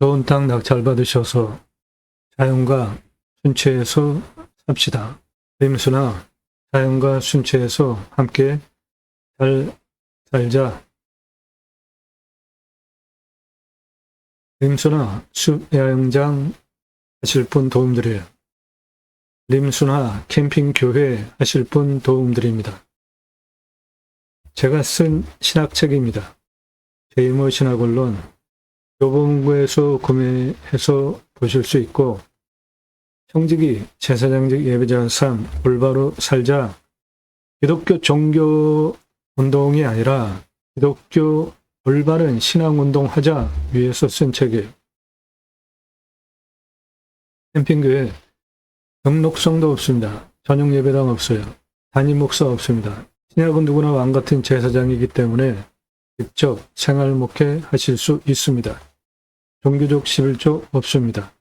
좋은 땅 낙찰 받으셔서 자연과 순체해서 삽시다. 림수나 자연과 순체해서 함께 잘 살자. 림수나 숲 야영장 하실 분 도움드려요. 림수나 캠핑 교회 하실 분 도움드립니다. 제가 쓴 신학책입니다. 제이모 신학원론 교보문고에서 구매해서 보실 수 있고, 청지기 제사장직 예배자 삶 올바로 살자, 기독교 종교 운동이 아니라 기독교 올바른 신앙운동 하자 위해서 쓴 책이에요. 캠핑교회 등록성도 없습니다. 전용 예배당 없어요. 담임 목사 없습니다. 신약은 누구나 왕같은 제사장이기 때문에 직접 생활 목회 하실 수 있습니다. 종교적 11조 없습니다.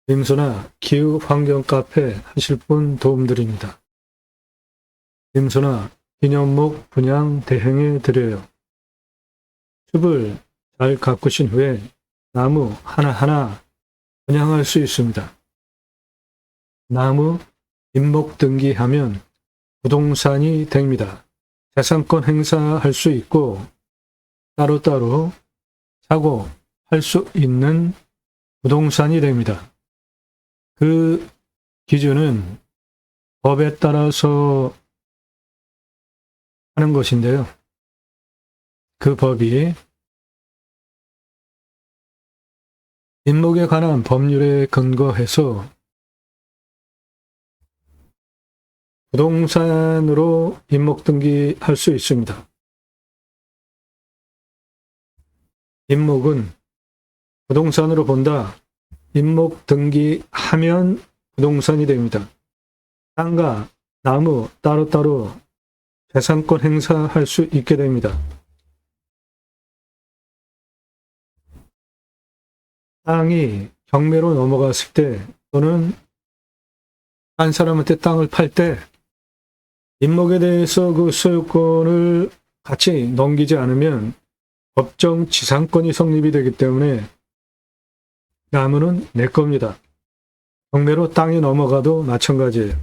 림소나 기후 환경 카페 하실 분 도움드립니다. 림소나 기념목 분양 대행해 드려요. 숲을 잘 가꾸신 후에 나무 하나하나 분양할 수 있습니다. 나무 임목 등기하면 부동산이 됩니다. 재산권 행사할 수 있고 따로따로 사고 할 수 있는 부동산이 됩니다. 그 기준은 법에 따라서 하는 것인데요. 그 법이 임목에 관한 법률에 근거해서 부동산으로 임목 등기할 수 있습니다. 임목은 부동산으로 본다. 임목 등기하면 부동산이 됩니다. 땅과 나무 따로따로 재산권 행사할 수 있게 됩니다. 땅이 경매로 넘어갔을 때 또는 한 사람한테 땅을 팔 때 임목에 대해서 그 소유권을 같이 넘기지 않으면 법정 지상권이 성립이 되기 때문에 나무는 내 겁니다. 경매로 땅이 넘어가도 마찬가지예요.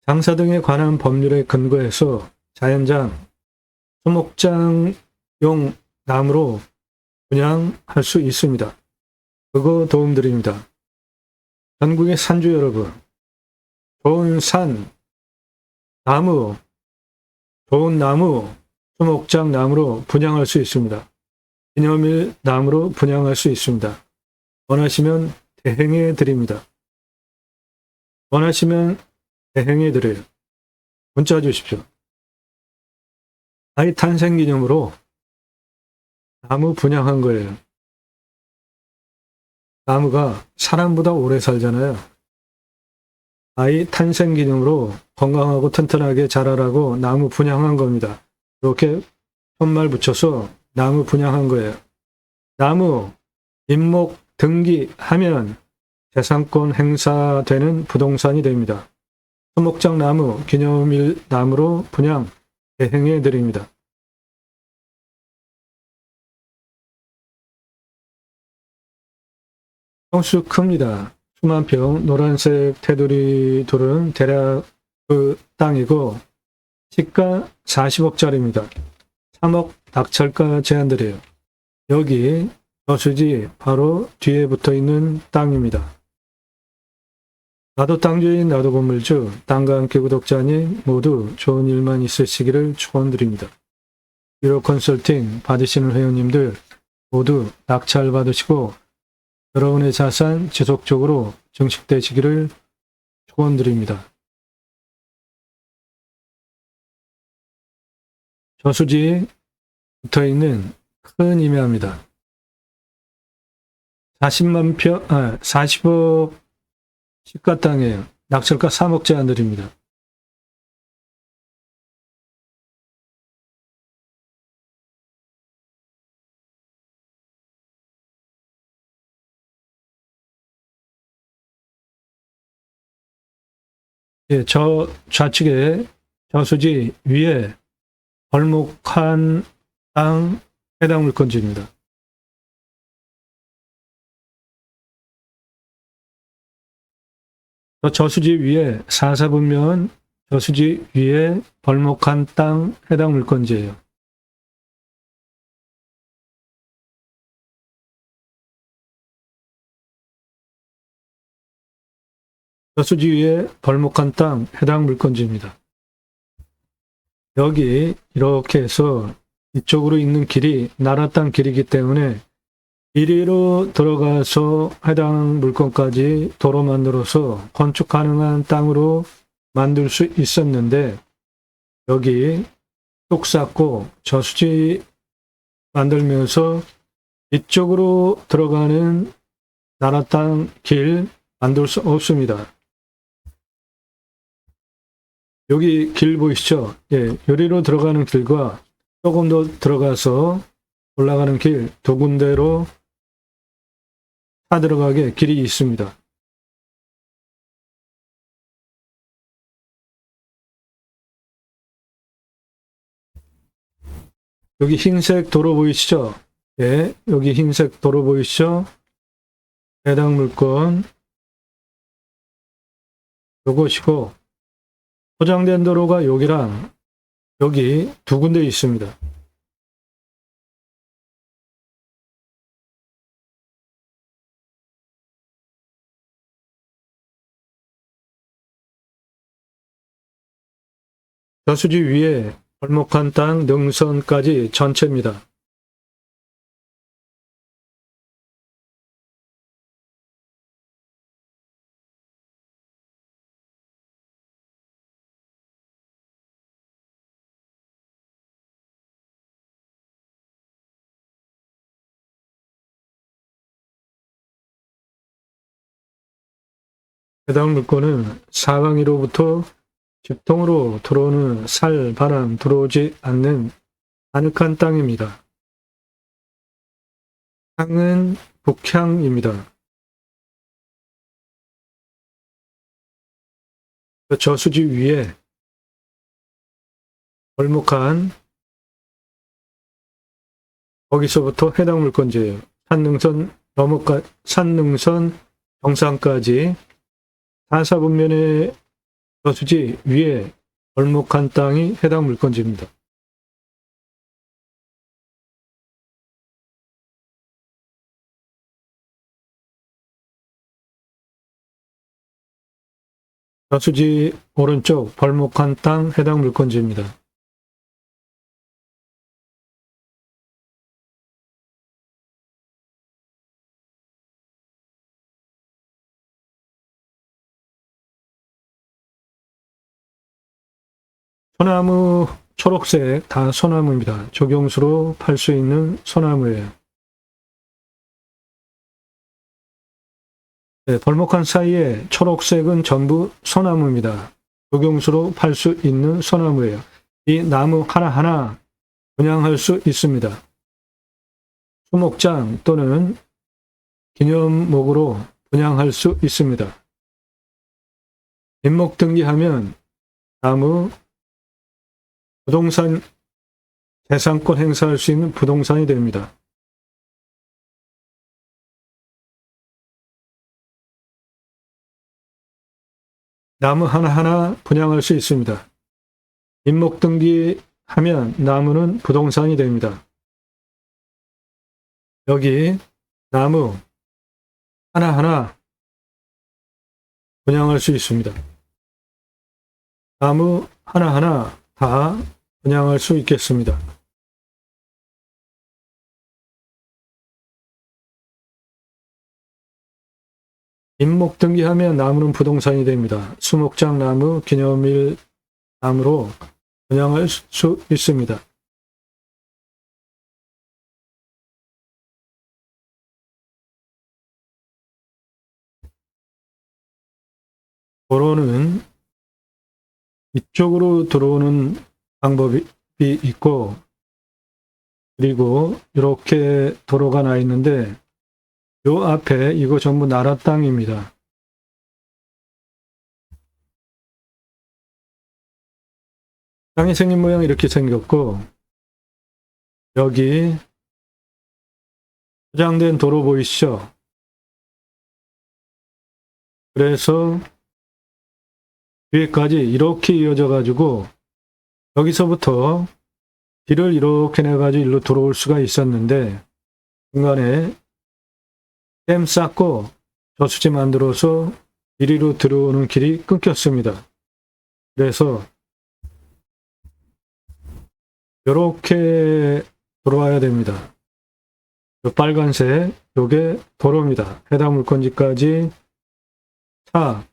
장사 등에 관한 법률에 근거해서 자연장, 수목장용 나무로 분양할 수 있습니다. 그거 도움드립니다. 전국의 산주 여러분, 좋은 산, 나무, 좋은 나무, 수목장 나무로 분양할 수 있습니다. 기념일 나무로 분양할 수 있습니다. 원하시면 대행해 드립니다. 원하시면 대행해 드려요. 문자 주십시오. 아이 탄생 기념으로 나무 분양한 거예요. 나무가 사람보다 오래 살잖아요. 아이 탄생 기념으로 건강하고 튼튼하게 자라라고 나무 분양한 겁니다. 이렇게 편말 붙여서 나무 분양한 거예요. 나무 임목 등기하면 재산권 행사되는 부동산이 됩니다. 수목장 나무, 기념일 나무로 분양 대행해 드립니다. 평수 큽니다. 수만 평, 노란색 테두리 둘은 대략 그 땅이고 시가 40억짜리입니다. 3억 낙찰가 제한드려요. 여기 저수지 바로 뒤에 붙어 있는 땅입니다. 나도 땅주인, 나도 건물주, 땅과 함께 구독자님 모두 좋은 일만 있으시기를 축원드립니다. 유료 컨설팅 받으시는 회원님들 모두 낙찰 받으시고 여러분의 자산 지속적으로 증식되시기를 축원드립니다. 저수지에 붙어있는 큰 임야입니다. 40억 시가 땅이에요. 낙찰가 3억 제한 드립니다. 예, 저 좌측에 저수지 위에 벌목한 땅 해당 물건지입니다. 저수지 위에 사사분면 저수지 위에 벌목한 땅 해당 물건지예요. 저수지 위에 벌목한 땅 해당 물건지입니다. 여기 이렇게 해서 이쪽으로 있는 길이 나라 땅 길이기 때문에 이리로 들어가서 해당 물건까지 도로 만들어서 건축 가능한 땅으로 만들 수 있었는데 여기 뚝 쌓고 저수지 만들면서 이쪽으로 들어가는 나라 땅 길 만들 수 없습니다. 여기 길 보이시죠? 예, 요리로 들어가는 길과 조금 더 들어가서 올라가는 길 두 군데로 차 들어가게 길이 있습니다. 여기 흰색 도로 보이시죠? 예, 여기 흰색 도로 보이시죠? 해당 물건 요것이고 포장된 도로가 여기랑 여기 두 군데 있습니다. 저수지 위에 벌목한 땅 능선까지 전체입니다. 해당 물건은 사방위로부터 집통으로 들어오는 살, 바람 들어오지 않는 아늑한 땅입니다. 향은 북향입니다. 저수지 위에 벌목한 거기서부터 해당 물건지예요. 산능선 정상까지 사사분면의 저수지 위에 벌목한 땅이 해당 물건지입니다. 저수지 오른쪽 벌목한 땅 해당 물건지입니다. 소나무 초록색 다 소나무입니다. 조경수로 팔 수 있는 소나무예요. 네, 벌목한 사이에 초록색은 전부 소나무입니다. 조경수로 팔 수 있는 소나무예요. 이 나무 하나하나 분양할 수 있습니다. 수목장 또는 기념목으로 분양할 수 있습니다. 임목 등기하면 나무 부동산 재산권 행사할 수 있는 부동산이 됩니다. 나무 하나하나 분양할 수 있습니다. 임목 등기하면 나무는 부동산이 됩니다. 여기 나무 하나하나 분양할 수 있습니다. 나무 하나하나 다 분양할 수 있겠습니다. 임목 등기하면 나무는 부동산이 됩니다. 수목장 나무, 기념일 나무로 분양할 수 있습니다. 도로는 이쪽으로 들어오는 방법이 있고 그리고 이렇게 도로가 나 있는데 요 앞에 이거 전부 나라 땅입니다. 땅이 생긴 모양이 이렇게 생겼고, 여기 포장된 도로 보이시죠? 그래서 뒤에까지 이렇게 이어져 가지고 여기서부터 길을 이렇게 내가지고 일로 들어올 수가 있었는데, 중간에 댐 쌓고 저수지 만들어서 이리로 들어오는 길이 끊겼습니다. 그래서 이렇게 들어와야 됩니다. 이 빨간색, 요게 도로입니다. 해당 물건지까지 차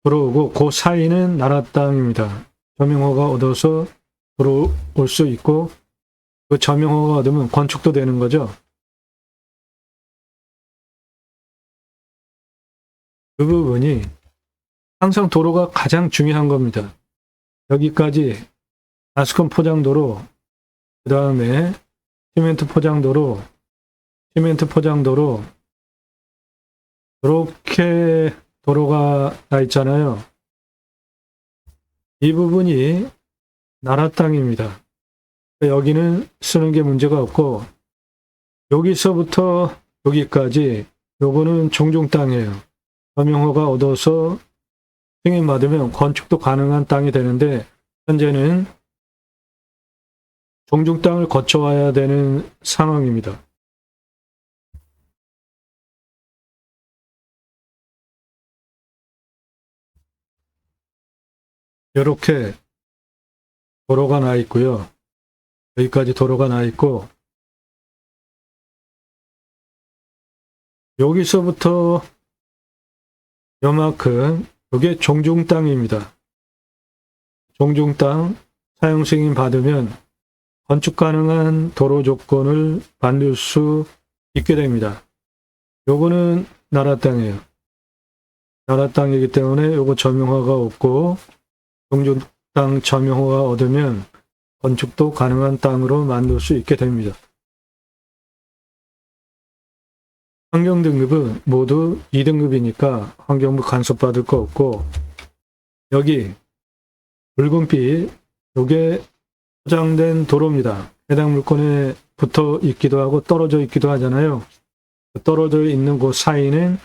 들어오고 그 사이는 나라 땅입니다. 점용허가 얻어서 들어올 수 있고, 그 점용허가 얻으면 건축도 되는 거죠. 그 부분이 항상 도로가 가장 중요한 겁니다. 여기까지 가스콘 포장도로, 그 다음에 시멘트 포장도로, 이렇게 도로가 나 있잖아요. 이 부분이 나라 땅입니다. 여기는 쓰는 게 문제가 없고, 여기서부터 여기까지 요거는 종중 땅이에요. 점용허가 얻어서 승인받으면 건축도 가능한 땅이 되는데, 현재는 종중 땅을 거쳐와야 되는 상황입니다. 이렇게 도로가 나 있고요. 여기까지 도로가 나 있고, 여기서부터 요만큼, 이게 종중 땅입니다. 종중 땅 사용 승인 받으면 건축 가능한 도로 조건을 만들 수 있게 됩니다. 요거는 나라 땅이에요. 나라 땅이기 때문에 요거 점용허가 없고, 종중 땅 점용허가 얻으면 건축도 가능한 땅으로 만들 수 있게 됩니다. 환경등급은 모두 2등급이니까 환경부 간섭받을 거 없고, 여기 붉은빛, 요게 포장된 도로입니다. 해당 물건에 붙어 있기도 하고 떨어져 있기도 하잖아요. 떨어져 있는 그 사이는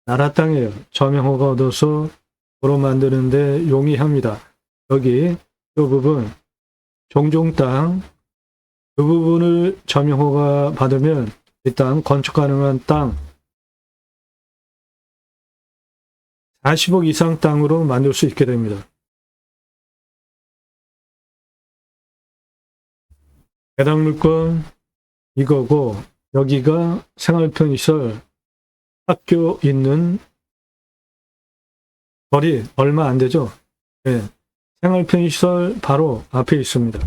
나라 땅이에요. 점용허가 얻어서 도로 만드는데 용이합니다. 여기 이 부분 종중 땅, 그 부분을 점용허가 받으면 일단 건축 가능한 땅 40억 이상 땅으로 만들 수 있게 됩니다. 해당 물건 이거고, 여기가 생활편의시설 학교 있는 거리 얼마 안 되죠? 네. 생활편의시설 바로 앞에 있습니다.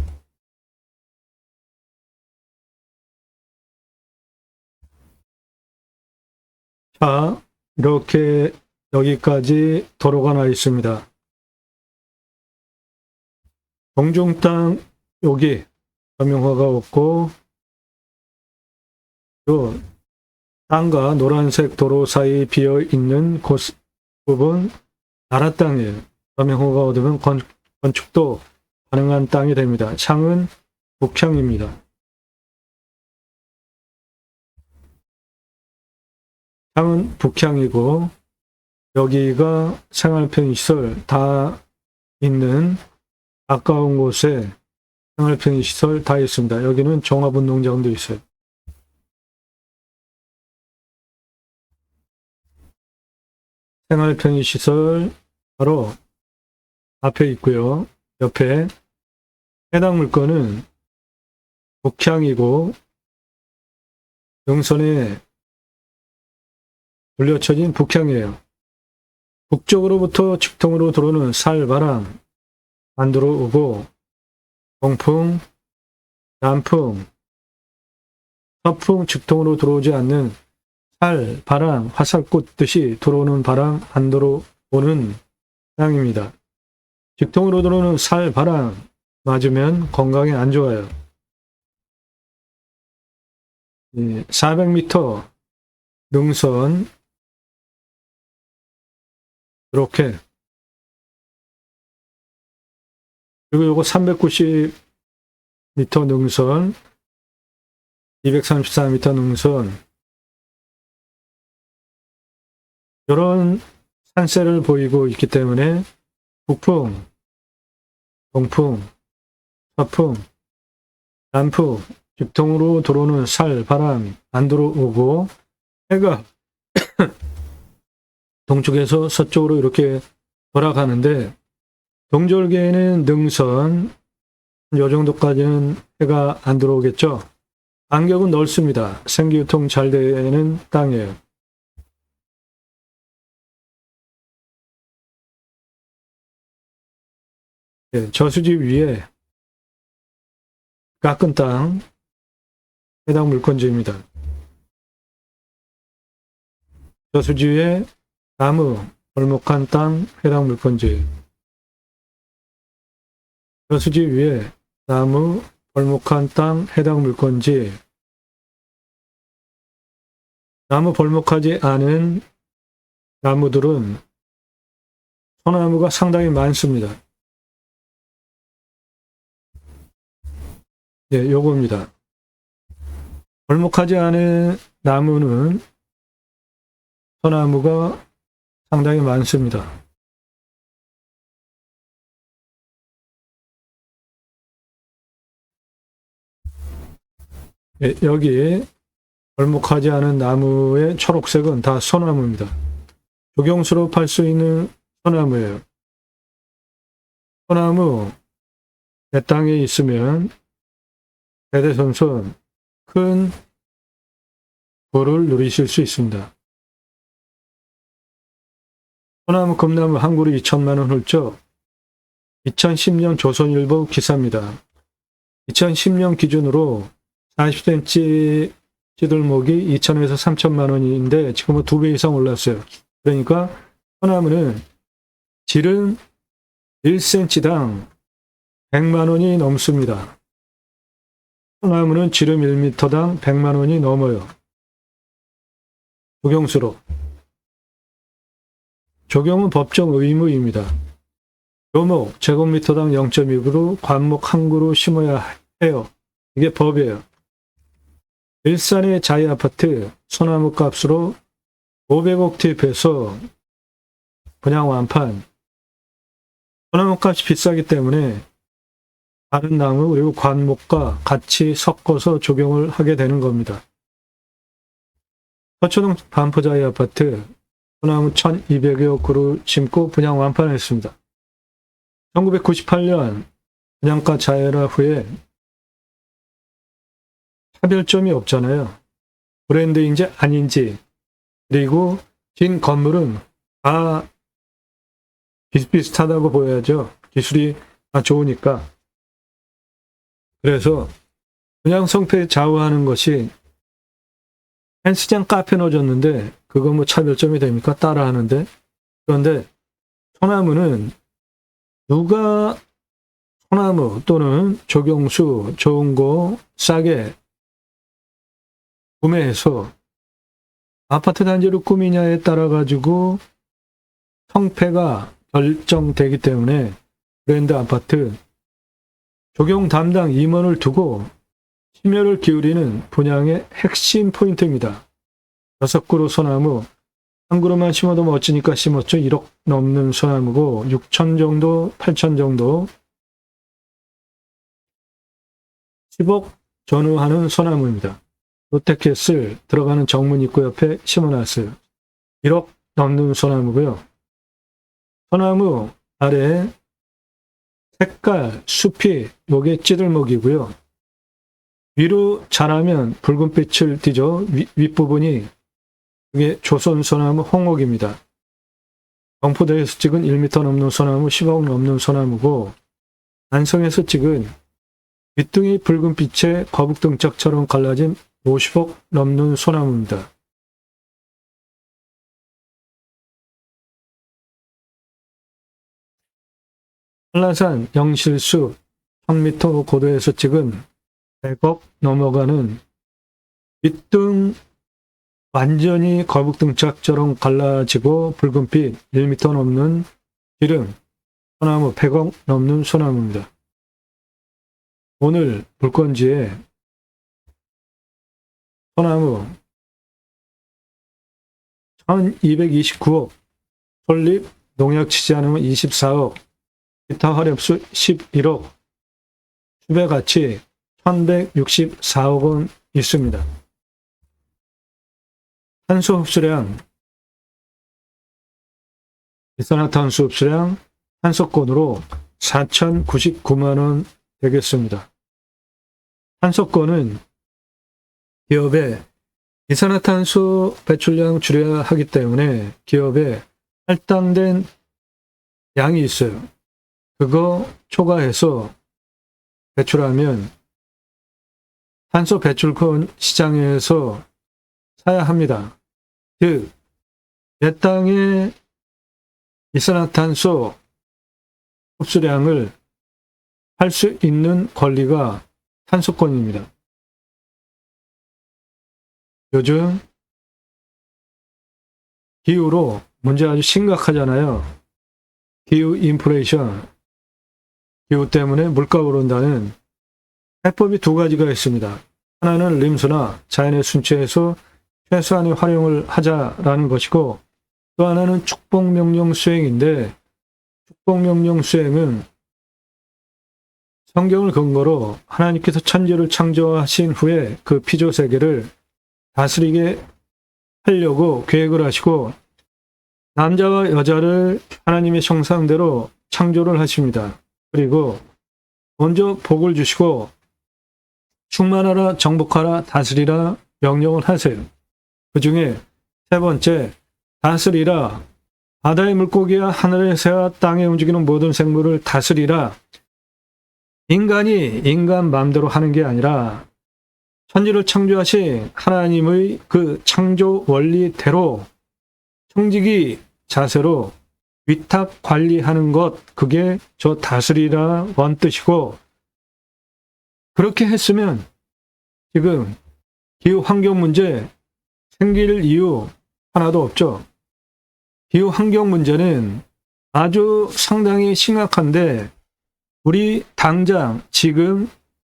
자, 이렇게 여기까지 도로가 나 있습니다. 종중 땅 여기 점용허가 없고, 요 땅과 노란색 도로 사이 비어 있는 곳 부분 나라 땅이에요. 점용허가 얻으면 건축도 가능한 땅이 됩니다. 창은 북향입니다. 창은 북향이고, 여기가 생활편의시설 다 있는 가까운 곳에 생활편의시설 다 있습니다. 여기는 종합운동장도 있어요. 생활편의시설 바로 앞에 있고요. 옆에 해당 물건은 북향이고, 영선에 돌려쳐진 북향이에요. 북쪽으로부터 직통으로 들어오는 살바람 안 들어오고, 동풍, 남풍, 서풍 직통으로 들어오지 않는 살, 바람, 화살꽃 듯이 들어오는 바람 안 들어오는 땅입니다. 직통으로 들어오는 살, 바람 맞으면 건강에 안 좋아요. 400m 능선 이렇게, 그리고 요거 390m 능선, 234m 능선, 이런 산세를 보이고 있기 때문에 북풍, 동풍, 서풍, 남풍, 직통으로 들어오는 살, 바람 안 들어오고 해가 동쪽에서 서쪽으로 이렇게 돌아가는데, 동절기에는 능선 요 정도까지는 해가 안 들어오겠죠. 간격은 넓습니다. 생기유통 잘 되는 땅이에요. 네, 저수지 위에 깎은 땅 해당 물건지입니다. 저수지 위에 나무 벌목한 땅 해당 물건지. 저수지 위에 나무 벌목한 땅 해당 물건지. 나무 벌목하지 않은 나무들은 소나무가 상당히 많습니다. 네, 요겁니다. 벌목하지 않은 나무는 소나무가 상당히 많습니다. 네, 여기 벌목하지 않은 나무의 초록색은 다 소나무입니다. 조경수로 팔 수 있는 소나무예요. 소나무 내 땅에 있으면 대대손손 큰 부를 누리실 수 있습니다. 소나무 금나무 한 그루 2천만 원 훌쩍. 2010년 조선일보 기사입니다. 2010년 기준으로 40cm 찌들목이 2천에서 3천만 원인데 지금은 2배 이상 올랐어요. 그러니까 소나무는 질은 1cm당 100만 원이 넘습니다. 소나무는 지름 1m당 100만 원이 넘어요. 조경수로. 조경은 법정 의무입니다. 묘목 제곱미터당 0.2그루, 관목 한 그루 심어야 해요. 이게 법이에요. 일산의 자이 아파트 소나무 값으로 500억 투입해서 분양 완판. 소나무 값이 비싸기 때문에 다른 나무 그리고 관목과 같이 섞어서 적용을 하게 되는 겁니다. 서초동 반포자이 아파트 소나무 1200여 그루 심고 분양 완판했습니다. 1998년 분양가 자율화 후에 차별점이 없잖아요. 브랜드인지 아닌지, 그리고 긴 건물은 다 비슷비슷하다고 보여야죠. 기술이 다 좋으니까. 그래서 분양 성패 좌우하는 것이, 헬스장 카페 넣어줬는데 그거 뭐 차별점이 됩니까? 따라하는데. 그런데 소나무는 누가 소나무 또는 조경수 좋은 거 싸게 구매해서 아파트 단지로 꾸미냐에 따라 가지고 성패가 결정되기 때문에 브랜드 아파트 조경 담당 임원을 두고 심혈을 기울이는 분양의 핵심 포인트입니다. 6그루 소나무, 한 그루만 심어도 멋지니까 심었죠. 1억 넘는 소나무고 6천 정도, 8천 정도, 10억 전후하는 소나무입니다. 롯데캐슬 들어가는 정문 입구 옆에 심어놨어요. 1억 넘는 소나무고요. 소나무 아래 색깔, 숲이 요게 찌들목이고요. 위로 자라면 붉은빛을 띠죠. 윗부분이 이게 조선 소나무 홍옥입니다. 경포대에서 찍은 1m 넘는 소나무, 10억 넘는 소나무고, 안성에서 찍은 윗등이 붉은빛에 거북등짝처럼 갈라진 50억 넘는 소나무입니다. 한라산 영실숲 1000m 고도에서 찍은 100억 넘어가는 윗등 완전히 거북등짝처럼 갈라지고 붉은빛 1m 넘는 기름 소나무 100억 넘는 소나무입니다. 오늘 물건지에 소나무 1229억, 솔잎 농약 치지 않으면 24억, 기타 화력수 11억, 추배가치 1164억 원 있습니다. 탄소 흡수량, 이산화탄소 흡수량 탄소권으로 4,099만 원 되겠습니다. 탄소권은 기업의 이산화탄소 배출량 줄여야 하기 때문에 기업에 할당된 양이 있어요. 그거 초과해서 배출하면 탄소 배출권 시장에서 사야 합니다. 즉, 내 땅의 이산화탄소 흡수량을 할 수 있는 권리가 탄소권입니다. 요즘 기후로 문제 아주 심각하잖아요. 기후 인플레이션, 기후 때문에 물가 오른다는 해법이 두 가지가 있습니다. 하나는 림수나 자연의 순체에서 최소한의 활용을 하자라는 것이고, 또 하나는 축복명령 수행인데, 축복명령 수행은 성경을 근거로 하나님께서 천지를 창조하신 후에 그 피조세계를 다스리게 하려고 계획을 하시고 남자와 여자를 하나님의 형상대로 창조를 하십니다. 그리고 먼저 복을 주시고 충만하라, 정복하라, 다스리라 명령을 하세요. 그 중에 세 번째, 다스리라, 바다의 물고기와 하늘의 새와 땅에 움직이는 모든 생물을 다스리라. 인간이 인간 마음대로 하는 게 아니라 천지를 창조하신 하나님의 그 창조 원리대로 청지기 자세로 위탁 관리하는 것, 그게 저 다스리라 원뜻이고, 그렇게 했으면 지금 기후 환경 문제 생길 이유 하나도 없죠. 기후 환경 문제는 아주 상당히 심각한데 우리 당장 지금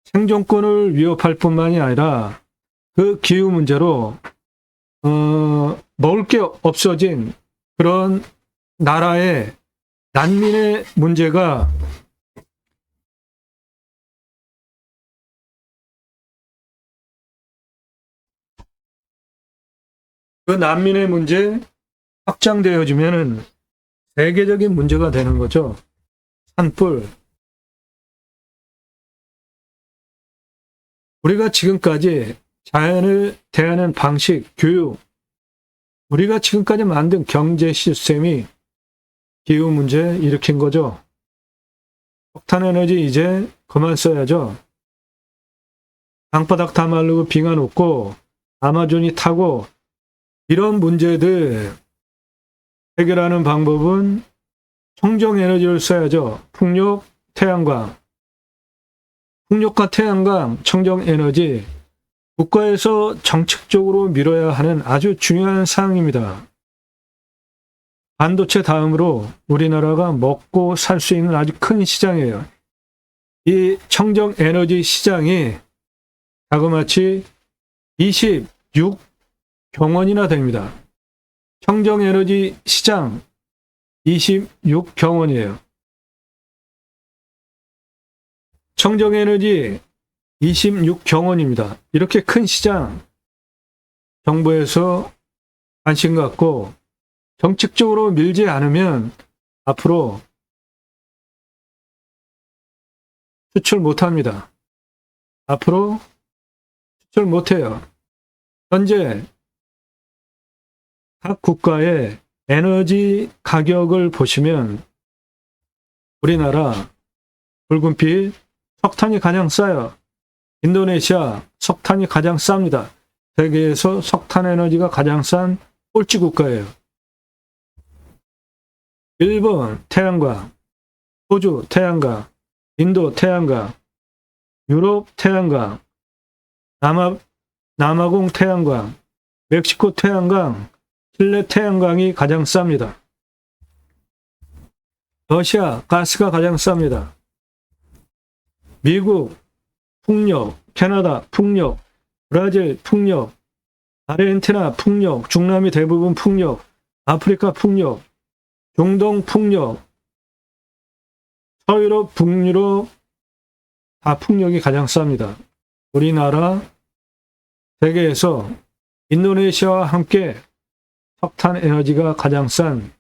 생존권을 위협할 뿐만이 아니라 그 기후 문제로 먹을 게 없어진 그런 나라의 난민의 문제가 그 난민의 문제 확장되어지면은 세계적인 문제가 되는 거죠. 산불. 우리가 지금까지 자연을 대하는 방식, 교육, 우리가 지금까지 만든 경제 시스템이 기후 문제 일으킨 거죠. 석탄에너지 이제 그만 써야죠. 땅바닥 다 마르고 빙하 녹고 아마존이 타고 이런 문제들 해결하는 방법은 청정에너지를 써야죠. 풍력, 태양광. 풍력과 태양광, 청정에너지, 국가에서 정책적으로 밀어야 하는 아주 중요한 사항입니다. 반도체 다음으로 우리나라가 먹고 살 수 있는 아주 큰 시장이에요. 이 청정에너지 시장이 자그마치 26경원이나 됩니다. 청정에너지 시장 26경원이에요. 청정에너지 26경원입니다. 이렇게 큰 시장, 정부에서 관심 갖고 정책적으로 밀지 않으면 앞으로 수출 못합니다. 앞으로 수출 못해요. 현재 각 국가의 에너지 가격을 보시면 우리나라 붉은빛 석탄이 가장 싸요. 인도네시아 석탄이 가장 쌉니다. 세계에서 석탄 에너지가 가장 싼 꼴찌 국가예요. 일본 태양광, 호주 태양광, 인도 태양광, 유럽 태양광, 남아공 태양광, 멕시코 태양광, 칠레 태양광이 가장 쌉니다. 러시아 가스가 가장 쌉니다. 미국 풍력, 캐나다 풍력, 브라질 풍력, 아르헨티나 풍력, 중남미 대부분 풍력, 아프리카 풍력, 중동 풍력, 서유럽, 북유럽 다 풍력이 가장 쌉니다. 우리나라 세계에서 인도네시아와 함께 석탄 에너지가 가장 싼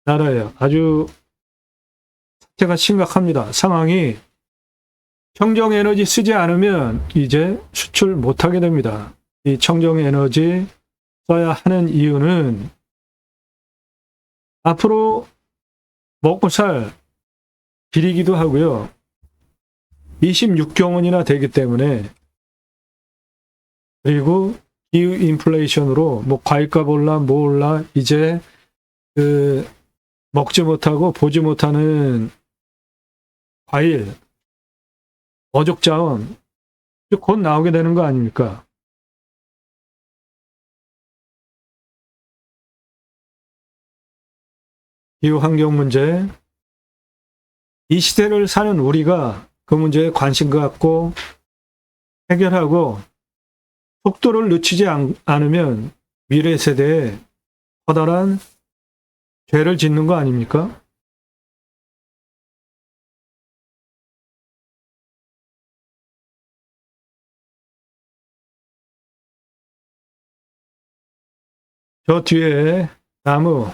나라예요. 아주 사태가 심각합니다. 상황이 청정 에너지 쓰지 않으면 이제 수출 못하게 됩니다. 이 청정 에너지 써야 하는 이유는 앞으로 먹고 살 길이기도 하고요. 26경원이나 되기 때문에, 그리고 기후 인플레이션으로 뭐 과일값 올라 뭐 올라 이제 먹지 못하고 보지 못하는 과일, 어족자원 곧 나오게 되는 거 아닙니까? 기후 환경 문제, 이 시대를 사는 우리가 그 문제에 관심 갖고 해결하고 속도를 늦추지 않으면 미래 세대에 커다란 죄를 짓는 거 아닙니까? 저 뒤에 나무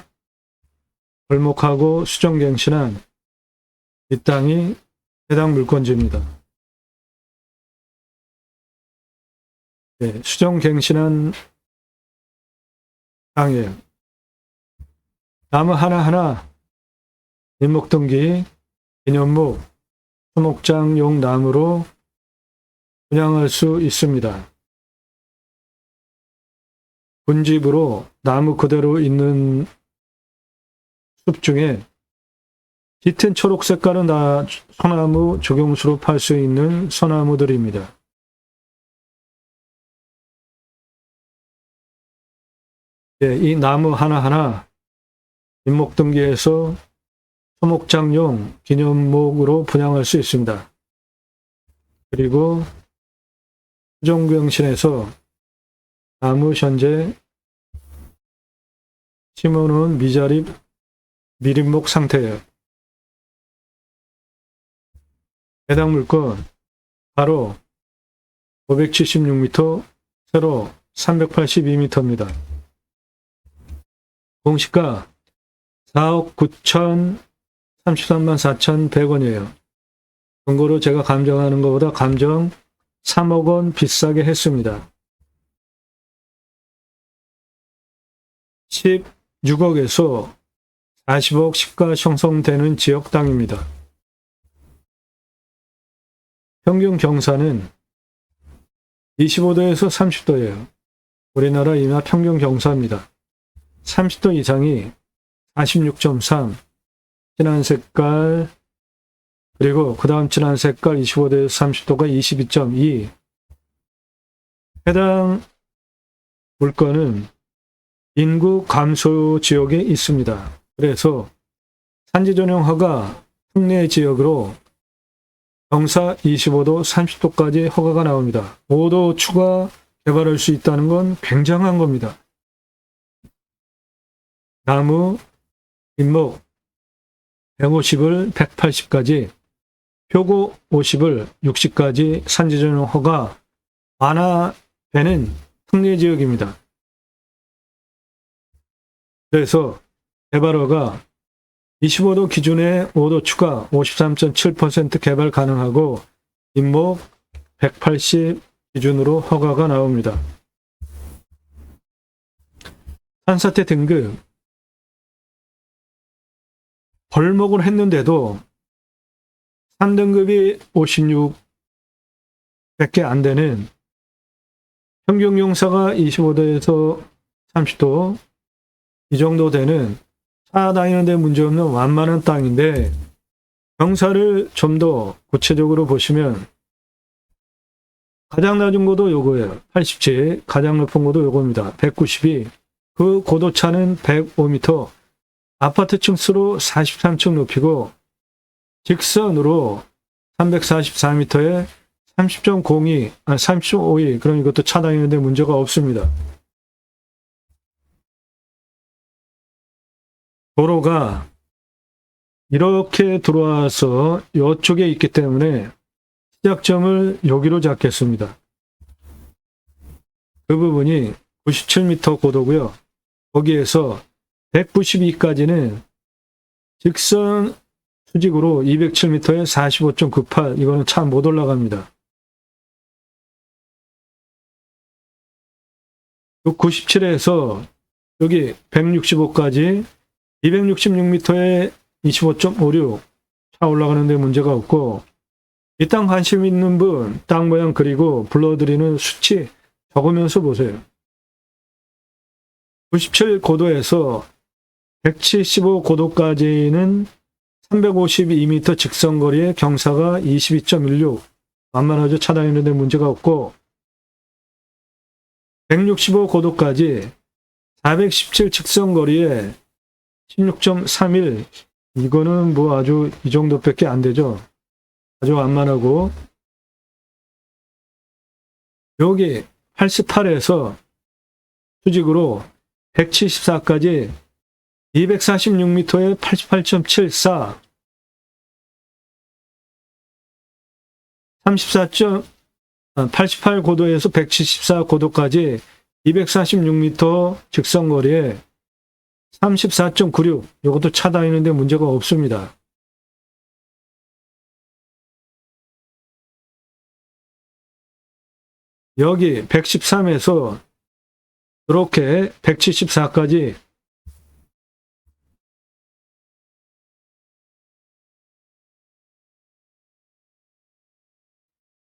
벌목하고 수정갱신한 이 땅이 해당 물건지입니다. 네, 수정갱신한 땅이에요. 나무 하나하나 민목등기, 기념목, 수목장용 나무로 분양할 수 있습니다. 군집으로 나무 그대로 있는 숲 중에 짙은 초록 색깔은 다 소나무 조경수로 팔 수 있는 소나무들입니다. 예, 이 나무 하나하나 민목등기에서 소목장용 기념목으로 분양할 수 있습니다. 그리고 수정경신에서 나무 현재 심어놓은 미자립 미립목 상태예요. 해당 물건 바로 576m, 세로 382m입니다. 공시가 4억 9,033만 4,100원이에요. 금고로 제가 감정하는 것보다 감정 3억 원 비싸게 했습니다. 16억에서 40억 시가 형성되는 지역 땅입니다. 평균 경사는 25도에서 30도예요. 우리나라 인하 평균 경사입니다. 30도 이상이 46.3, 진한 색깔, 그리고 그 다음 진한 색깔 25도에서 30도가 22.2. 해당 물건은 인구 감소 지역에 있습니다. 그래서 산지 전용 허가 특례 지역으로 경사 25도, 30도까지 허가가 나옵니다. 5도 추가 개발할 수 있다는 건 굉장한 겁니다. 나무, 잇목 150을 180까지, 표고 50을 60까지 산지 전용 허가 완화되는 특례 지역입니다. 그래서 개발허가 25도 기준에 5도 추가 53.7% 개발 가능하고 잇목 180 기준으로 허가가 나옵니다. 산사태 등급 벌목을 했는데도 3등급이 56밖에 안 되는, 평균 용사가 25도에서 30도 이 정도 되는 차 다니는데 문제없는 완만한 땅인데, 경사를 좀 더 구체적으로 보시면 가장 낮은 고도 요거예요. 87, 가장 높은 고도 요겁니다. 192, 그 고도 차는 105m, 아파트 층수로 43층 높이고 직선으로 344m에 30.02, 30.52, 그럼 이것도 차단이는데 문제가 없습니다. 도로가 이렇게 들어와서 이쪽에 있기 때문에 시작점을 여기로 잡겠습니다. 그 부분이 97m 고도고요. 거기에서 192까지는 직선 수직으로 207m에 45.98, 이거는 차 못 올라갑니다. 97에서 여기 165까지 266m에 25.56, 차 올라가는데 문제가 없고, 이 땅 관심 있는 분 땅 모양 그리고 불러드리는 수치 적으면서 보세요. 97 고도에서 175 고도까지는 352m 직선거리에 경사가 22.16, 만만하죠. 차단했는데 문제가 없고, 165 고도까지 417 직선거리에 16.31, 이거는 뭐 아주 이 정도밖에 안 되죠. 아주 완만하고, 여기 88에서 수직으로 174까지 246m에 88.74, 88 고도에서 174 고도까지 246m 직선거리에 34.96, 이것도 차 다니는데 문제가 없습니다. 여기 113에서 이렇게 174까지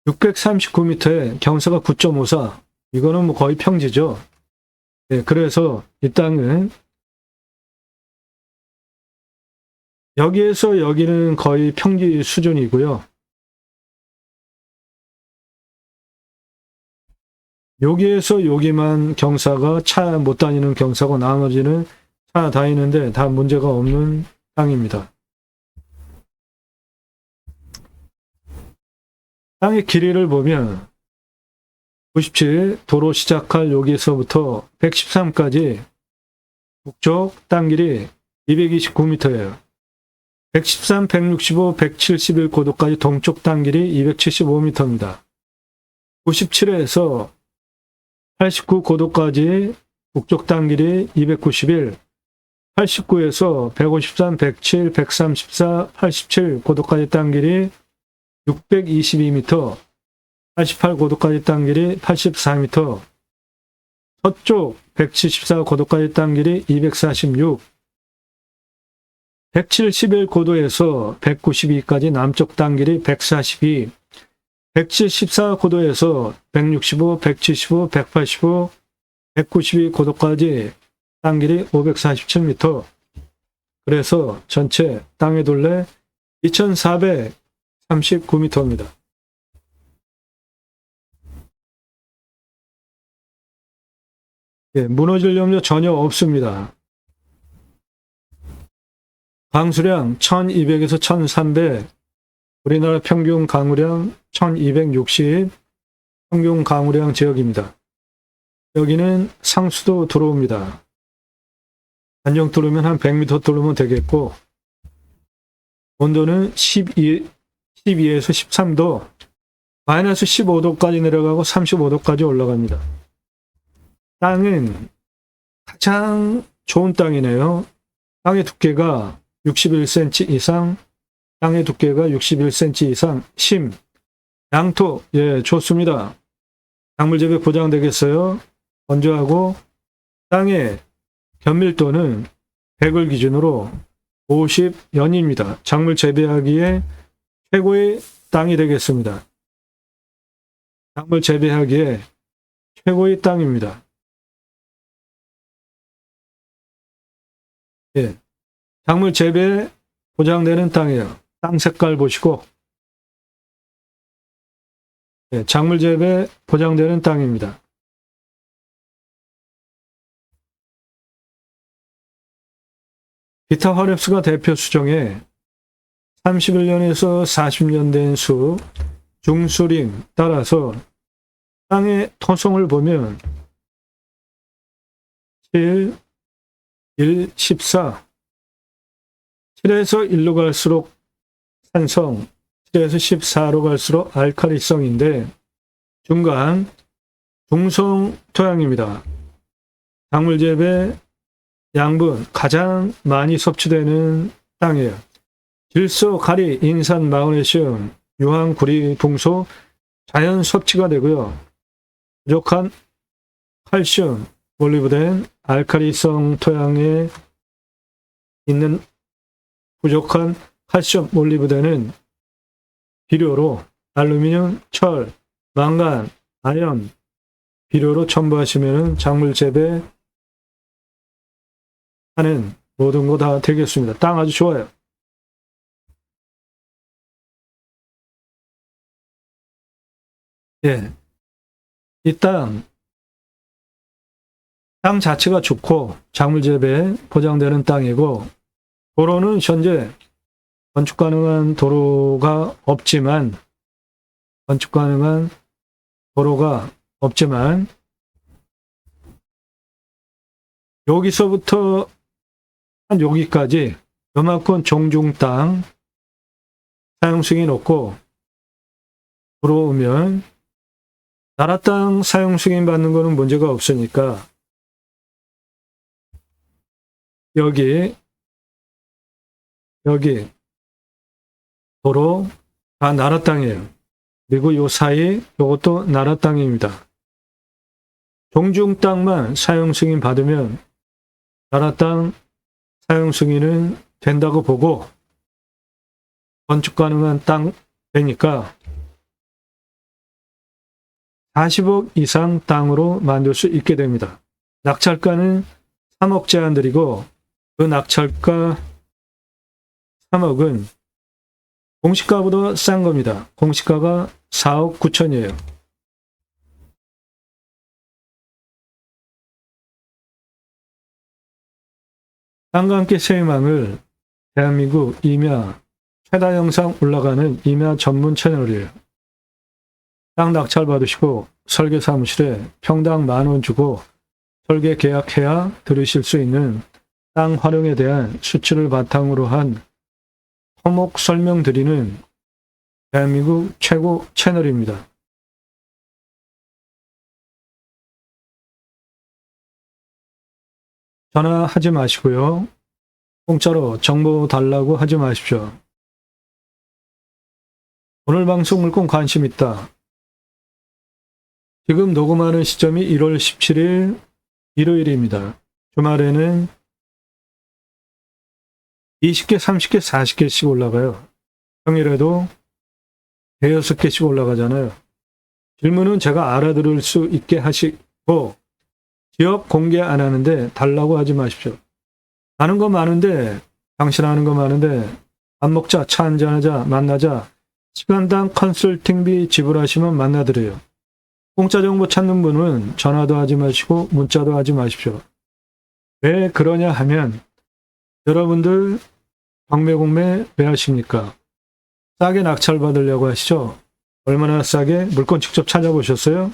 639m에 경사가 9.54, 이거는 뭐 거의 평지죠. 네, 그래서 이 땅은 여기에서 여기는 거의 평지 수준이고요. 여기에서 여기만 경사가 차 못 다니는 경사고 나머지는 차 다니는데 다 문제가 없는 땅입니다. 땅의 길이를 보면 97 도로 시작할 여기서부터 113까지 북쪽 땅 길이 229m예요. 113, 165, 171 고도까지 동쪽 땅 길이 275m입니다. 97에서 89 고도까지 북쪽 땅 길이 291, 89에서 153, 107, 134, 87 고도까지 땅 길이 622m, 88 고도까지 땅 길이 84m, 서쪽 174 고도까지 땅 길이 246, 171 고도에서 192까지 남쪽 땅 길이 142, 174 고도에서 165, 175, 185, 192 고도까지 땅 길이 547m. 그래서 전체 땅의 둘레 2439m입니다. 예, 무너질 염려 전혀 없습니다. 강수량 1200에서 1300, 우리나라 평균 강우량 1260, 평균 강우량 지역입니다. 여기는 상수도 들어옵니다. 안정 뚫으면 한 100m 뚫으면 되겠고, 온도는 12에서 13도, 마이너스 15도까지 내려가고 35도까지 올라갑니다. 땅은 가장 좋은 땅이네요. 땅의 두께가 61cm 이상, 땅의 두께가 61cm 이상, 심, 양토, 예, 좋습니다. 작물 재배 보장되겠어요. 건조하고, 땅의 견밀도는 100을 기준으로 50연입니다. 작물 재배하기에 최고의 땅이 되겠습니다. 작물 재배하기에 최고의 땅입니다. 예, 작물 재배 보장되는 땅이에요. 땅 색깔 보시고, 예, 작물 재배 보장되는 땅입니다. 기타 화렵수가 대표 수종에 31년에서 40년 된 수, 중수림 따라서 땅의 토성을 보면 7, 1, 14 7에서 1로 갈수록 산성, 7에서 14로 갈수록 알칼리성인데 중간 중성 토양입니다. 작물 재배 양분 가장 많이 섭취되는 땅이에요. 질소, 가리, 인산, 마그네슘, 유황, 구리, 붕소 자연 섭취가 되고요. 부족한 칼슘, 몰리브덴, 알칼리성 토양에 있는 부족한 칼슘, 몰리브덴은 비료로 알루미늄, 철, 망간, 아연, 비료로 첨부하시면 작물 재배 하는 모든 거 다 되겠습니다. 땅 아주 좋아요. 예. 이 땅 자체가 좋고 작물 재배 보장되는 땅이고 도로는 현재 건축 가능한 도로가 없지만 여기서부터 한 여기까지 요만큼 종중 땅 사용승이 높고 들어오면 나라 땅 사용 승인 받는 거는 문제가 없으니까 여기 도로 다 나라 땅이에요. 그리고 요 사이 요것도 나라 땅입니다. 종중 땅만 사용 승인 받으면 나라 땅 사용 승인은 된다고 보고 건축 가능한 땅 되니까 40억 이상 땅으로 만들 수 있게 됩니다. 낙찰가는 3억 제한드리고 그 낙찰가 3억은 공시가보다 싼 겁니다. 공시가가 4억 9천이에요. 땅과 함께 세희망을 대한민국 임야 최다 영상 올라가는 임야 전문 채널이에요. 땅 낙찰 받으시고 설계 사무실에 평당 10,000원 주고 설계 계약해야 들으실 수 있는 땅 활용에 대한 수치를 바탕으로 한 토목 설명드리는 대한민국 최고 채널입니다. 전화하지 마시고요. 공짜로 정보 달라고 하지 마십시오. 오늘 방송 물건 관심 있다. 지금 녹음하는 시점이 1월 17일 일요일입니다. 주말에는 20개, 30개, 40개씩 올라가요. 평일에도 5-6개씩 올라가잖아요. 질문은 제가 알아들을 수 있게 하시고 지역 공개 안 하는데 달라고 하지 마십시오. 아는 거 많은데 당신 아는 거 많은데 밥 먹자, 차 한잔하자, 만나자 시간당 컨설팅비 지불하시면 만나드려요. 공짜 정보 찾는 분은 전화도 하지 마시고 문자도 하지 마십시오. 왜 그러냐 하면 여러분들 경매공매 왜 하십니까? 싸게 낙찰 받으려고 하시죠? 얼마나 싸게? 물건 직접 찾아보셨어요?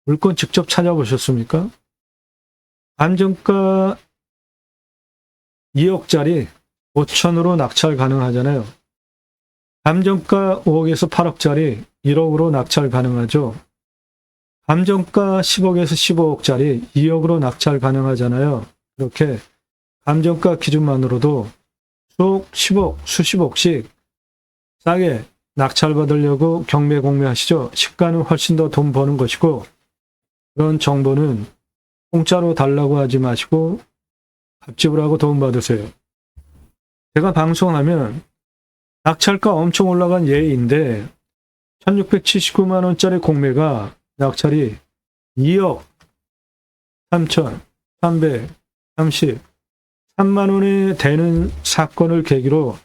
물건 직접 찾아보셨습니까? 감정가 2억짜리 5천으로 낙찰 가능하잖아요. 감정가 5억에서 8억짜리 1억으로 낙찰 가능하죠. 감정가 10억에서 15억짜리 2억으로 낙찰 가능하잖아요. 이렇게 감정가 기준만으로도 수억, 10억, 수십억씩 싸게 낙찰 받으려고 경매 공매하시죠. 시가는 훨씬 더 돈 버는 것이고 그런 정보는 공짜로 달라고 하지 마시고 갑집을 하고 돈 받으세요. 제가 방송하면 낙찰가 엄청 올라간 예인데 1679만 원짜리 공매가 낙찰이 2억 3,333만 원에 되는 사건을 계기로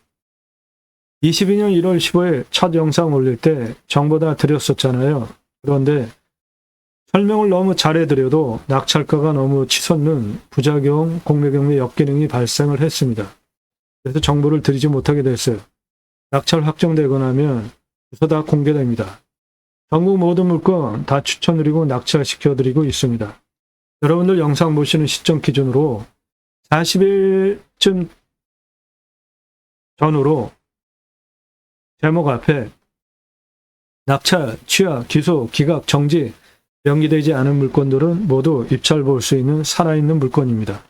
22년 1월 15일 첫 영상 올릴 때 정보 다 드렸었잖아요. 그런데 설명을 너무 잘해드려도 낙찰가가 너무 치솟는 부작용, 공매 경매 역기능이 발생을 했습니다. 그래서 정보를 드리지 못하게 됐어요. 낙찰 확정되고 나면 주소 다 공개됩니다. 전국 모든 물건 다 추천드리고 낙찰시켜드리고 있습니다. 여러분들 영상 보시는 시점 기준으로 40일쯤 전후로 제목 앞에 낙찰, 취하, 기소, 기각, 정지 명기되지 않은 물건들은 모두 입찰 볼 수 있는 살아있는 물건입니다.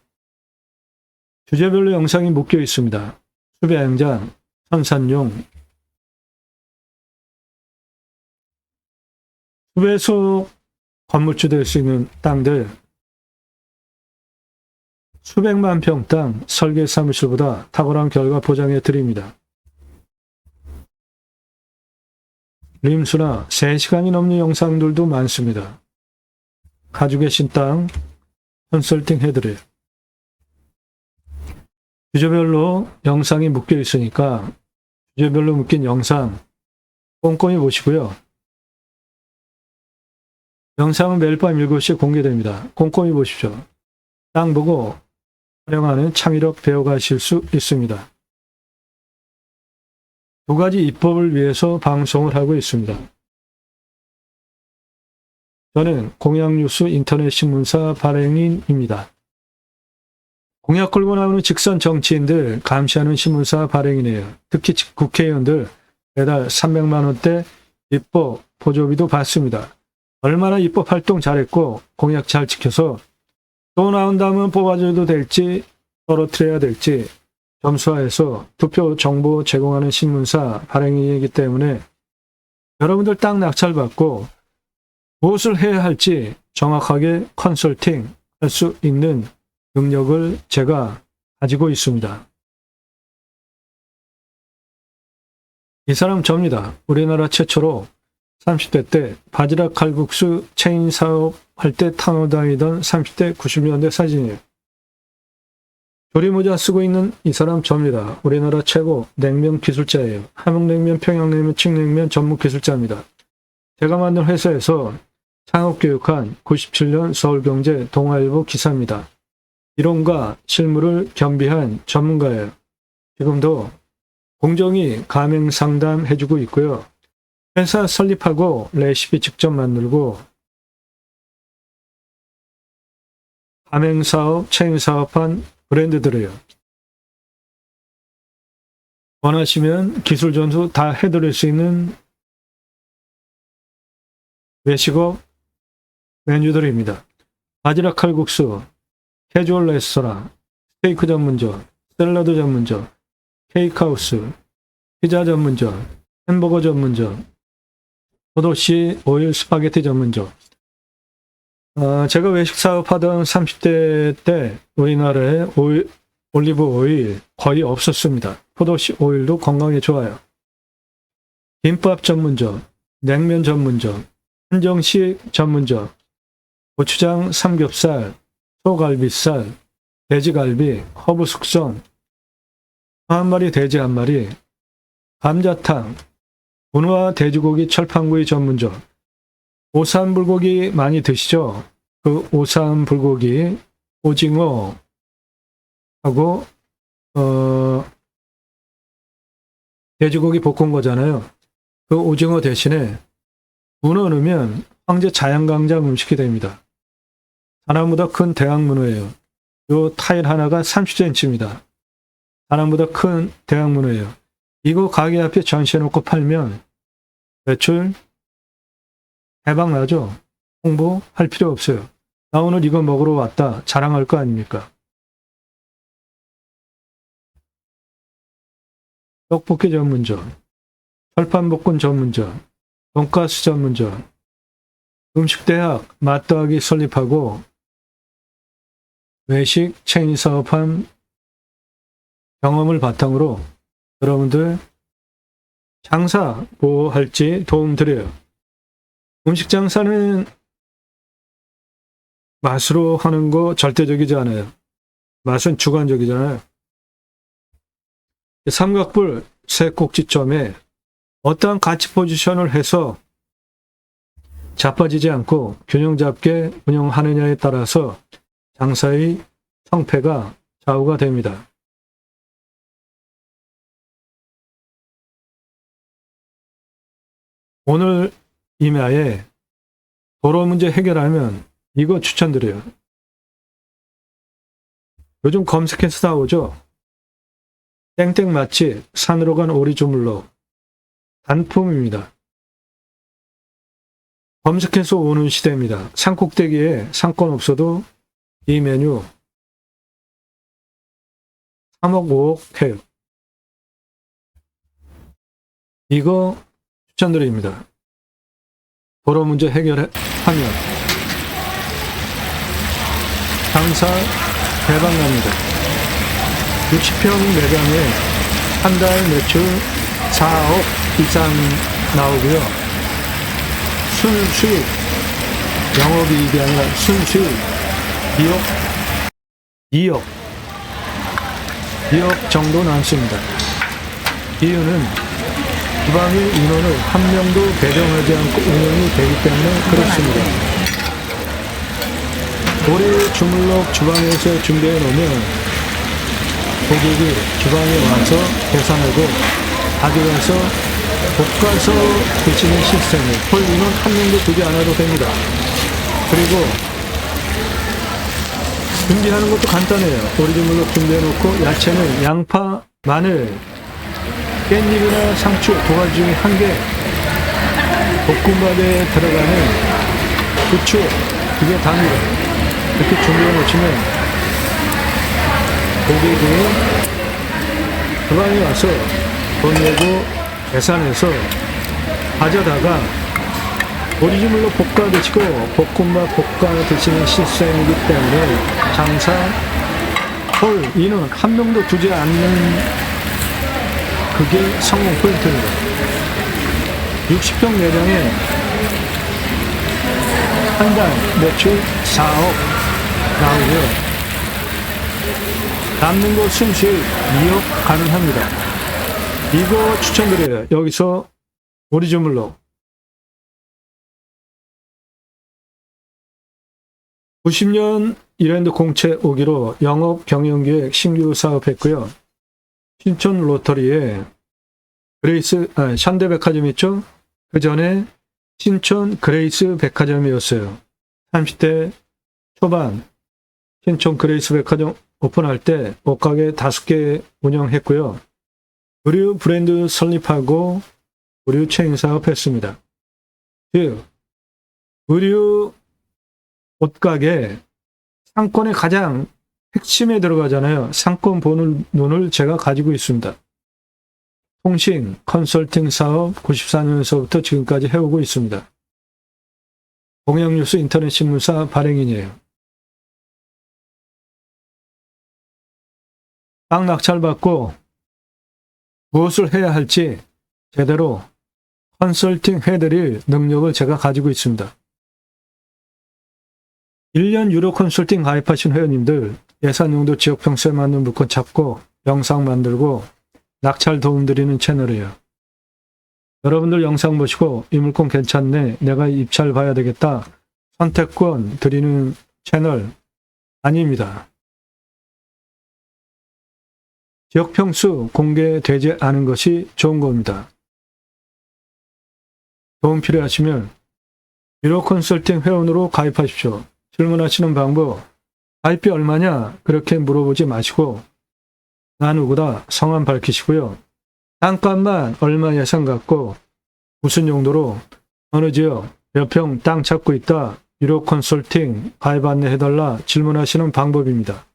주제별로 영상이 묶여 있습니다. 수배양장, 선산용, 수배소 건물주 될 수 있는 땅들, 수백만 평 땅 설계 사무실보다 탁월한 결과 보장해 드립니다. 림수나 3시간이 넘는 영상들도 많습니다. 가지고 계신 땅 컨설팅 해드려요. 주제별로 영상이 묶여 있으니까 주제별로 묶인 영상 꼼꼼히 보시고요. 영상은 매일 밤 7시에 공개됩니다. 꼼꼼히 보십시오. 땅 보고 활용하는 창의력 배워가실 수 있습니다. 2가지 입법을 위해서 방송을 하고 있습니다. 저는 공약뉴스 인터넷 신문사 발행인입니다. 공약 걸고 나오는 직선 정치인들 감시하는 신문사 발행인이에요. 특히 국회의원들 매달 300만 원대 입법 보조비도 받습니다. 얼마나 입법 활동 잘했고 공약 잘 지켜서 또 나온다면 뽑아줘도 될지 떨어뜨려야 될지 점수화해서 투표 정보 제공하는 신문사 발행인이기 때문에 여러분들 땅 낙찰받고 무엇을 해야 할지 정확하게 컨설팅 할 수 있는 능력을 제가 가지고 있습니다. 이 사람 접니다. 우리나라 최초로 30대 때 바지락 칼국수 체인 사업 할 때 탕후다니던 30대 90년대 사진이에요. 조리모자 쓰고 있는 이 사람 접니다. 우리나라 최고 냉면 기술자예요. 함흥냉면, 평양냉면, 칡냉면 전문 기술자입니다. 제가 만든 회사에서 창업교육한 97년 서울경제 동아일보 기사입니다. 이론과 실무를 겸비한 전문가예요. 지금도 공정위 가맹 상담 해주고 있고요. 회사 설립하고 레시피 직접 만들고 가맹사업, 체인사업한 브랜드들이에요. 원하시면 기술 전수 다 해드릴 수 있는 외식업 메뉴들입니다. 바지락 칼국수, 캐주얼 레스토랑, 스테이크 전문점, 샐러드 전문점, 케이크하우스, 피자 전문점, 햄버거 전문점, 포도씨 오일 스파게티 전문점. 제가 외식 사업하던 30대 때 우리나라에 올리브 오일 거의 없었습니다. 포도씨 오일도 건강에 좋아요. 김밥 전문점, 냉면 전문점, 한정식 전문점, 고추장 삼겹살, 소갈비살, 돼지갈비, 허브 숙성, 한 마리 돼지 한 마리, 감자탕, 문어와 돼지고기 철판구이 전문점. 오삼 불고기 많이 드시죠? 그 오삼 불고기, 오징어 하고 돼지고기 볶은 거잖아요. 그 오징어 대신에 문어 넣으면 황제 자양강장 음식이 됩니다. 사람보다 큰 대왕문어예요. 요 타일 하나가 30cm입니다. 사람보다 큰 대왕문어예요. 이거 가게 앞에 전시해놓고 팔면 매출 대박 나죠? 홍보할 필요 없어요. 나 오늘 이거 먹으러 왔다 자랑할 거 아닙니까? 떡볶이 전문점, 철판볶음 전문점, 돈가스 전문점, 음식대학 맛더하기 설립하고 외식 체인 사업한 경험을 바탕으로 여러분들 장사 뭐 할지 도움드려요. 음식 장사는 맛으로 하는 거 절대적이지 않아요. 맛은 주관적이잖아요. 삼각불 세 꼭지점에 어떠한 가치 포지션을 해서 자빠지지 않고 균형 잡게 운영하느냐에 따라서 장사의 성패가 좌우가 됩니다. 오늘 이마에 도로 문제 해결하면 이거 추천드려요. 요즘 검색해서 나오죠. 땡땡 맛집 산으로 간 오리 주물럭 단품입니다. 검색해서 오는 시대입니다. 산꼭대기에 상권 없어도 이 메뉴 3억 5억 해요. 이거 추천드립니다. 도로 문제 해결하면 장사 대박납니다. 60평 매장에 한 달 매출 4억 이상 나오고요. 순수익, 영업이익이 아니라 순수익 2억 정도 남습니다. 이유는 주방의 인원을 한 명도 배정하지 않고 운영이 되기 때문에 그렇습니다. 오리 주물럭 주방에서 준비해 놓으면 고객이 주방에 와서 계산하고 가져가서 볶아서 드시는 시스템이에요. 홀리는 한 명도 두지 않아도 됩니다. 그리고 준비하는 것도 간단해요. 오리 주물럭 준비해 놓고 야채는 양파, 마늘, 깻잎이나 상추 두 가지 중에 한 개, 볶음밥에 들어가는 부추 이게 답니다. 이렇게 준비해 놓으시면 고객이 주방에 와서 돈 내고 계산해서 가져다가 오리 주물럭 볶아 드시고 볶음밥 볶아 드시는 시스템이기 때문에 장사 홀 인원 한 명도 두지 않는 그게 성공 포인트입니다. 60평 매장에 한 달 매출 4억 나오고요. 남는 거 순수익 2억 가능합니다. 이거 추천드려요. 여기서 오리 주물럭 90년 이랜드 공채 오기로 영업 경영기획 신규 사업했고요. 신촌 로터리에 그레이스 현대백화점 있죠? 그 전에 신촌 그레이스 백화점이었어요. 30대 초반 신촌 그레이스 백화점 오픈할 때 옷가게 5개 운영했고요. 의류 브랜드 설립하고 의류 체인 사업했습니다. 즉 의류 옷가게 상권의 가장 핵심에 들어가잖아요. 상권 보는 눈을 제가 가지고 있습니다. 통신, 컨설팅 사업 94년서부터 지금까지 해오고 있습니다. 공영뉴스 인터넷 신문사 발행인이에요. 땅 낙찰받고 무엇을 해야 할지 제대로 컨설팅 해드릴 능력을 제가 가지고 있습니다. 1년 유료 컨설팅 가입하신 회원님들 예산용도 지역평수에 맞는 물건 찾고 영상 만들고 낙찰 도움드리는 채널이에요. 여러분들 영상 보시고 이 물건 괜찮네, 내가 입찰 봐야 되겠다, 선택권 드리는 채널 아닙니다. 지역평수 공개되지 않은 것이 좋은 겁니다. 도움 필요하시면 유료 컨설팅 회원으로 가입하십시오. 질문하시는 방법, 가입비 얼마냐? 그렇게 물어보지 마시고 나 누구다 성함 밝히시고요. 땅값만 얼마 예산 갖고 무슨 용도로 어느 지역 몇 평 땅 찾고 있다. 유료 컨설팅 가입 안내해달라 질문하시는 방법입니다.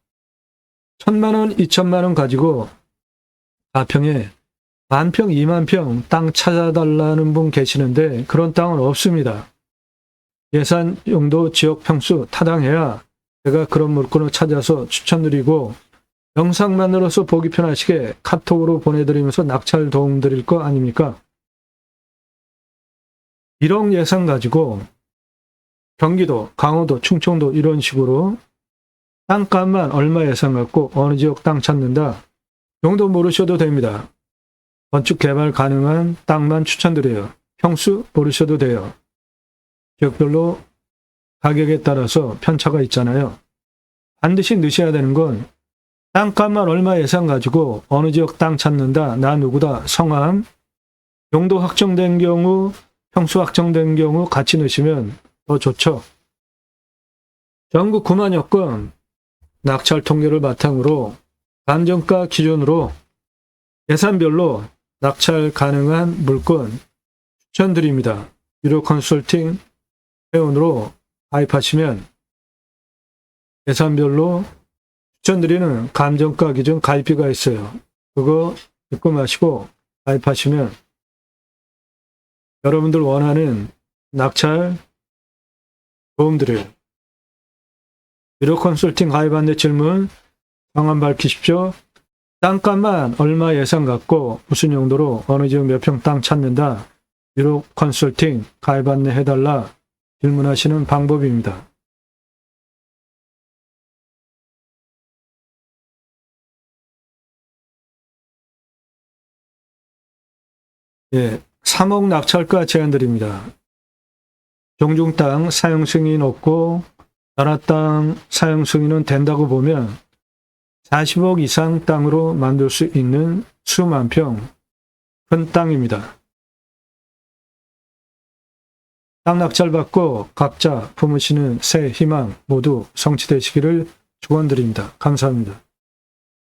1,000만원, 2,000만원 가지고 4평에 10,000평, 20,000평 땅 찾아달라는 분 계시는데 그런 땅은 없습니다. 예산 용도 지역 평수 타당해야 제가 그런 물건을 찾아서 추천드리고 영상만으로서 보기 편하시게 카톡으로 보내드리면서 낙찰 도움 드릴 거 아닙니까? 1억 예산 가지고 경기도, 강원도, 충청도 이런 식으로 땅값만 얼마 예산 갖고 어느 지역 땅 찾는다. 용도 모르셔도 됩니다. 건축 개발 가능한 땅만 추천드려요. 평수 모르셔도 돼요. 지역별로 가격에 따라서 편차가 있잖아요. 반드시 넣으셔야 되는 건 땅값만 얼마 예산 가지고 어느 지역 땅 찾는다. 나 누구다. 성함. 용도 확정된 경우 평수 확정된 경우 같이 넣으시면 더 좋죠. 전국 9만여 건 낙찰 통계를 바탕으로 감정가 기준으로 예산별로 낙찰 가능한 물건 추천드립니다. 유료 컨설팅 회원으로 가입하시면 예산별로 추천드리는 감정가 기준 가입비가 있어요. 그거 듣고 마시고 가입하시면 여러분들 원하는 낙찰 도움드려요. 유료 컨설팅 가입 안내 질문 성함 밝히십시오. 땅값만 얼마 예산 갖고 무슨 용도로 어느 지역 몇 평 땅 찾는다. 유료 컨설팅 가입 안내 해달라 질문하시는 방법입니다. 예, 3억 낙찰가 제한드립니다. 종중 땅 사용 승인이 높고 나라 땅 사용 승인은 된다고 보면 40억 이상 땅으로 만들 수 있는 수만 평 큰 땅입니다. 땅 낙찰 받고 각자 품으시는 새 희망 모두 성취되시기를 축원드립니다. 감사합니다.